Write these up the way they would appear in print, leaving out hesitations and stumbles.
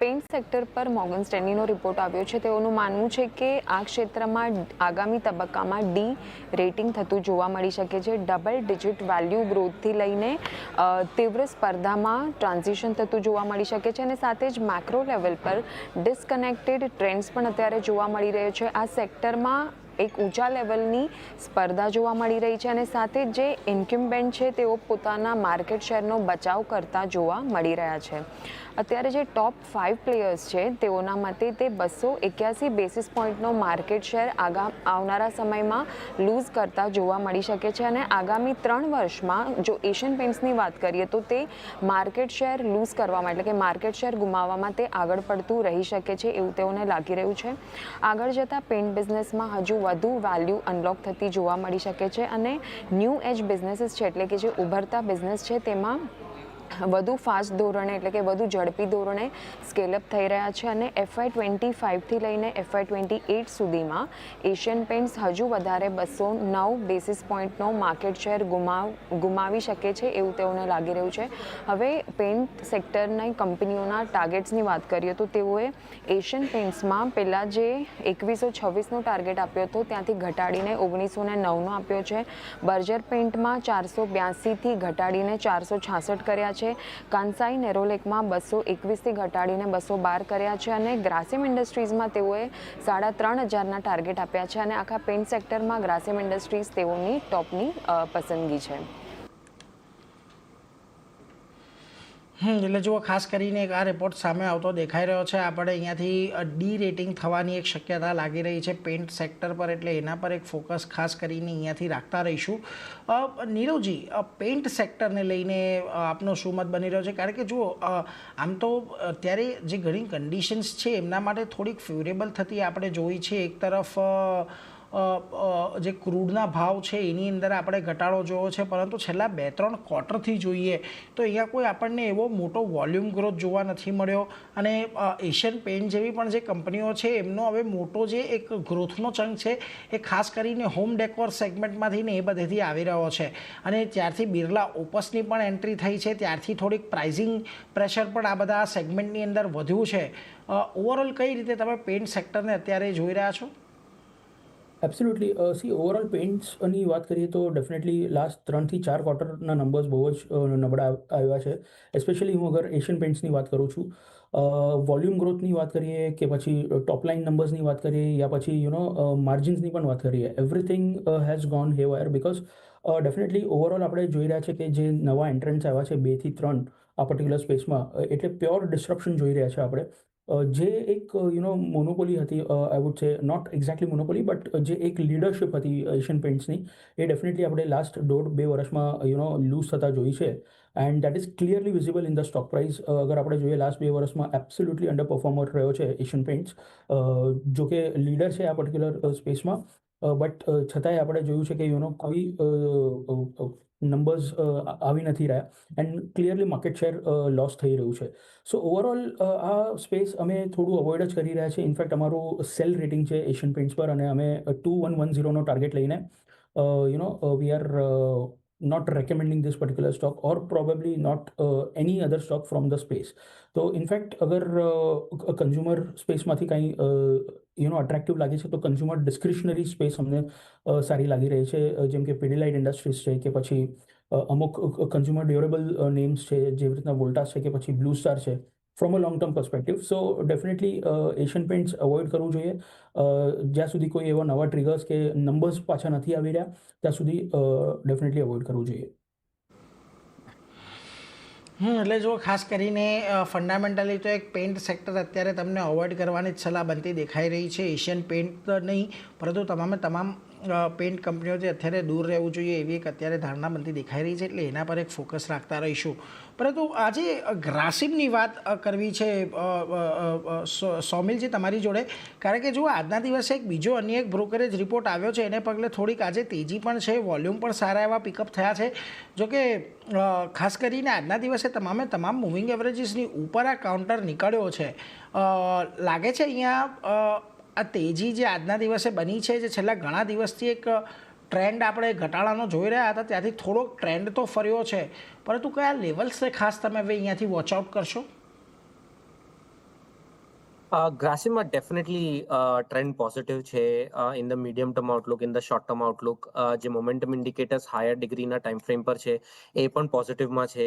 Paint sector પર Morgan સ્ટેનલીનો report આવ્યો છે. તેઓનું માનવું છે કે આ ક્ષેત્રમાં આગામી તબક્કામાં ડી રેટિંગ થતું જોવા મળી શકે છે. ડબલ ડિજિટ વેલ્યુ ગ્રોથથી લઈને તીવ્ર સ્પર્ધામાં ટ્રાન્ઝિશન થતું જોવા મળી શકે છે અને સાથે જ મેક્રો લેવલ પર ડિસ્કનેક્ટેડ ટ્રેન્ડ્સ પણ અત્યારે જોવા મળી રહ્યો છે. આ સેક્ટરમાં એક ઊંચા લેવલની સ્પર્ધા જોવા મળી રહી છે અને સાથે જે ઇન્ક્યુમ્બેન્ટ છે તેઓ પોતાના માર્કેટ શેરનો બચાવ કરતા જોવા મળી રહ્યા છે. અત્યારે જે ટોપ 5 પ્લેયર્સ છે તેઓના મતે તે 281 બેસિસ પોઈન્ટનો માર્કેટ શેર આવનારા સમયમાં લૂઝ કરતા જોવા મળી શકે છે અને આગામી 3 વર્ષમાં જો એશિયન પેઇન્ટ્સની વાત કરીએ તો તે માર્કેટ શેર લૂઝ કરવામાં એટલે કે માર્કેટ શેર ગુમાવવામાં તે આગળ પડતું રહી શકે છે એવું તેઓને લાગી રહ્યું છે. આગળ જતાં પેઇન્ટ બિઝનેસમાં હજુ વધુ વેલ્યુ અનલોક થતી જોવા મળી શકે છે અને ન્યૂ એજ બિઝનેસીસ છે એટલે કે જે ઉભરતા બિઝનેસ છે તેમાં વધુ ફાસ્ટ ધોરણે એટલે કે વધુ ઝડપી ધોરણે સ્કેલઅપ થઈ રહ્યા છે અને FY25થી લઈને FY28 સુધીમાં એશિયન પેઇન્ટ્સ હજુ વધારે 209 બેસિસ પોઈન્ટનો માર્કેટ શેર ગુમાવી શકે છે એવું તેઓને લાગી રહ્યું છે. હવે પેઇન્ટ સેક્ટરની કંપનીઓના ટાર્ગેટ્સની વાત કરીએ તો તેઓએ એશિયન પેઇન્ટ્સમાં પહેલાં જે 2126નો ટાર્ગેટ આપ્યો હતો ત્યાંથી ઘટાડીને 1909નો આપ્યો છે. બર્જર પેઇન્ટમાં 482થી ઘટાડીને 466 કર્યા છે. કાન્સાઈ નેરોલેકમાં 221થી ઘટાડીને 212 કર્યા છે અને ગ્રાસિમ ઇન્ડસ્ટ્રીઝમાં તેઓએ 3500ના ટાર્ગેટ આપ્યા છે અને આખા પેઇન્ટ સેક્ટરમાં ગ્રાસિમ ઇન્ડસ્ટ્રીઝ તેઓની ટોપની પસંદગી છે. એટલે જુઓ, ખાસ કરીને એક આ રિપોર્ટ સામે આવતો દેખાઈ રહ્યો છે. આપણે અહીંયાથી ડી રેટિંગ થવાની એક શક્યતા લાગી રહી છે પેઇન્ટ સેક્ટર પર, એટલે એના પર એક ફોકસ ખાસ કરીને અહીંયાથી રાખતા રહીશું. નીરવજી, પેઇન્ટ સેક્ટરને લઈને આપનો શું મત બની રહ્યો છે? કારણ કે જુઓ, આમ તો અત્યારે જે ઘણી કન્ડિશન્સ છે એમના માટે થોડીક ફેવરેબલ થતી આપણે જોઈ છે. એક તરફ જે ક્રૂડના ભાવ છે એની અંદર આપણે ઘટાડો જોયો છે, પરંતુ છેલ્લા 2-3 ક્વાર્ટરથી જોઈએ તો અહીંયા કોઈ આપણને એવો મોટો વોલ્યુમ ગ્રોથ જોવા નથી મળ્યો અને એશિયન પેઇન્ટ જેવી પણ જે કંપનીઓ છે એમનો હવે મોટો જે એક ગ્રોથનો ચંક છે એ ખાસ કરીને હોમ ડેકોર સેગમેન્ટમાંથી ને એ બધેથી આવી રહ્યો છે. અને ત્યારથી બિરલા ઓપસની પણ એન્ટ્રી થઈ છે, ત્યારથી થોડીક પ્રાઇઝિંગ પ્રેશર પણ આ બધા સેગમેન્ટની અંદર વધ્યું છે. ઓવરઓલ કઈ રીતે તમે પેઇન્ટ સેક્ટરને અત્યારે જોઈ રહ્યા છો? એબ્સોલ્યુટલી. સી, ઓવરઓલ પેઇન્ટ્સની વાત કરીએ તો ડેફિનેટલી લાસ્ટ 3 થી 4 ક્વાર્ટરના નંબર્સ બહુ જ નબળા આવ્યા છે. એસ્પેશિયલી હું અગર એશિયન પેઇન્ટ્સની વાત કરું છું, વોલ્યુમ ગ્રોથની વાત કરીએ કે પછી ટોપલાઇન નંબર્સની વાત કરીએ યા પછી માર્જિન્સની પણ વાત કરીએ, everything has gone haywire because definitely overall આપણે જોઈ રહ્યા છે કે જે નવા એન્ટ્રન્ટ્સ આવ્યા છે 2 થી 3 આ પર્ટિક્યુલર સ્પેસમાં, એટલે પ્યોર ડિસ્ટ્રપ્શન જોઈ રહ્યા છે આપણે. જે એક મોનોપોલી હતી, I would say not exactly monopoly but જે એક લીડરશિપ હતી એશિયન પેઇન્ટ્સની, એ ડેફિનેટલી આપણે લાસ્ટ 1.5-2 વર્ષમાં લૂઝ થતા જોઈ છે and that is clearly visible in the stock price. અગર આપણે જોઈએ લાસ્ટ 2 વર્ષમાં એબ્સોલ્યુટલી અંડર પરફોર્મર રહ્યો છે એશિયન પેઇન્ટ્સ. જો કે લીડર છે આ પર્ટિક્યુલર સ્પેસમાં, બટ છતાંય આપણે જોયું છે કે કોઈ નંબર્સ આવી નથી રહ્યા and clearly market share loss થઈ રહ્યું છે. સો ઓવરઓલ આ સ્પેસ અમે થોડું અવોઇડ જ કરી રહ્યા છીએ. ઇનફેક્ટ અમારું સેલ રેટિંગ છે એશિયન પેઇન્ટ્સ પર અને અમે 2110નો ટાર્ગેટ લઈને we are not recommending this particular stock or probably not any other stock from the space. તો ઇનફેક્ટ અગર કન્ઝ્યુમર સ્પેસમાંથી કંઈ અટ્રેક્ટિવ લાગે છે તો કન્ઝ્યુમર ડિસ્ક્રિશનરી સ્પેસ અમને સારી લાગી રહી છે, જેમ કે પીડીલાઇટ ઇન્ડસ્ટ્રીઝ છે કે પછી અમુક કન્ઝ્યુમર ડ્યુરેબલ નેમ્સ છે જેવી રીતના વોલ્ટાસ છે કે પછી બ્લુ સ્ટાર છે from a long term perspective. So definitely Asian paints avoid કરવું જોઈએ. જ્યાં સુધી કોઈ એવા નવા ટ્રિગર્સ કે નંબર્સ પાછા નથી આવી રહ્યા ત્યાં સુધી ડેફિનેટલી અવોઇડ કરવું જોઈએ. એટલે જો ખાસ કરીને ફંડામેન્ટલી તો એક પેઇન્ટ સેક્ટર અત્યારે તમને અવોઇડ કરવાની જ સલાહ બનતી દેખાઈ રહી છે. એશિયન પેઇન્ટ નહીં પરંતુ તમામ પેઇન્ટ કંપનીઓથી અત્યારે દૂર રહેવું જોઈએ એવી એક અત્યારે ધારણા બનતી દેખાઈ રહી છે, એટલે એના પર એક ફોકસ રાખતા રહીશું. પરંતુ આજે ગ્રાસિમની વાત કરવી છે સોમિલજી તમારી જોડે, કારણ કે જુઓ આજના દિવસે એક બીજો અન્ય એક બ્રોકરેજ રિપોર્ટ આવ્યો છે, એને પગલે થોડીક આજે તેજી પણ છે, વોલ્યુમ પણ સારા એવા પિકઅપ થયા છે. જોકે ખાસ કરીને આજના દિવસે તમામ મૂવિંગ એવરેજીસની ઉપર આ કાઉન્ટર નીકળ્યો છે. લાગે છે અહીંયા આ તેજી જે આજના દિવસે બની છે, જે છેલ્લા ઘણા દિવસથી એક ટ્રેન્ડ આપણે ઘટાડાનો જોઈ રહ્યા હતા ત્યાંથી થોડોક ટ્રેન્ડ તો ફર્યો છે, પરંતુ કયા લેવલ્સને ખાસ તમે હવે અહીંયાથી વોચ આઉટ કરશો? ગ્રાસિમમાં ડેફિનેટલી ટ્રેન્ડ પોઝિટિવ છે in the medium term Outlook, in the short term Outlook. જે મોમેન્ટમ ઇન્ડિકેટર્સ હાયર ડિગ્રીના ટાઈમ ફ્રેમ પર છે એ પણ પોઝિટિવમાં છે.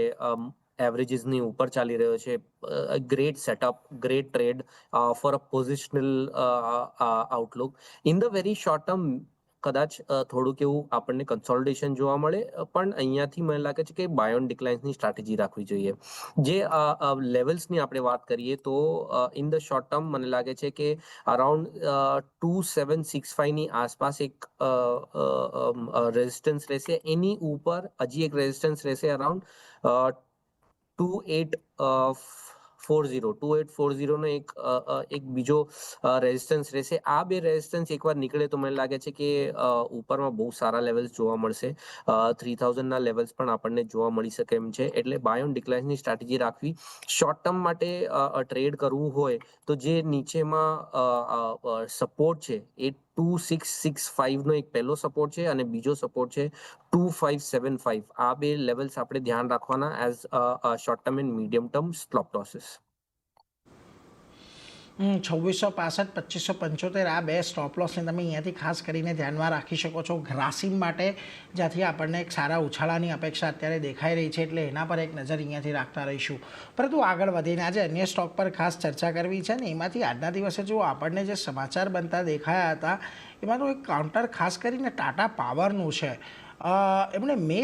એવરેજીસની ઉપર ચાલી રહ્યો છે. Great setup, great trade for a positional Outlook. In the very short term કદાચ થોડુંક એવું આપણને કન્સોલિડેશન જોવા મળે, પણ અહીંયાથી મને લાગે છે કે બાય ઓન ડિક્લાઇન્સની સ્ટ્રેટેજી રાખવી જોઈએ. જે લેવલ્સની આપણે વાત કરીએ તો ઇન ધ શોર્ટ ટર્મ મને લાગે છે કે અરાઉન્ડ 2765ની આસપાસ એક રેઝિસ્ટન્સ રહેશે. એની ઉપર હજી એક રેઝિસ્ટન્સ રહેશે અરાઉન્ડ 2840 નો એક બીજો રેઝિસ્ટન્સ રહેશે. આ બે રેઝિસ્ટન્સ એકવાર નીકળે તો મને લાગે છે કે ઉપરમાં બહુ સારા લેવલ્સ જોવા મળશે. 3000ના લેવલ્સ પણ આપણને જોવા મળી શકે એમ છે. એટલે બાય ઓન ડિક્લાઇન્સની સ્ટ્રેટેજી રાખવી. શોર્ટ ટર્મ માટે ટ્રેડ કરવું હોય તો જે નીચેમાં સપોર્ટ છે એ 2665નો એક પહેલો સપોર્ટ છે અને બીજો સપોર્ટ છે 2575. આ બે લેવલ્સ આપણે ધ્યાન રાખવાના as short term and medium term stop losses. 2665 2575 આ બે સ્ટોપ લોસને તમે અહીંયાથી ખાસ કરીને ધ્યાનમાં રાખી શકો છો ગ્રાસિમ માટે, જ્યાંથી આપણને એક સારા ઉછાળાની અપેક્ષા અત્યારે દેખાઈ રહી છે. એટલે એના પર એક નજર અહીંયાથી રાખતા રહીશું. પરંતુ આગળ વધીને આજે અન્ય સ્ટોક પર ખાસ ચર્ચા કરવી છે ને એમાંથી આજના દિવસે જો આપણને જે સમાચાર બનતા દેખાયા હતા એમાં તો એક કાઉન્ટર ખાસ કરીને ટાટા પાવરનું છે. એમણે મે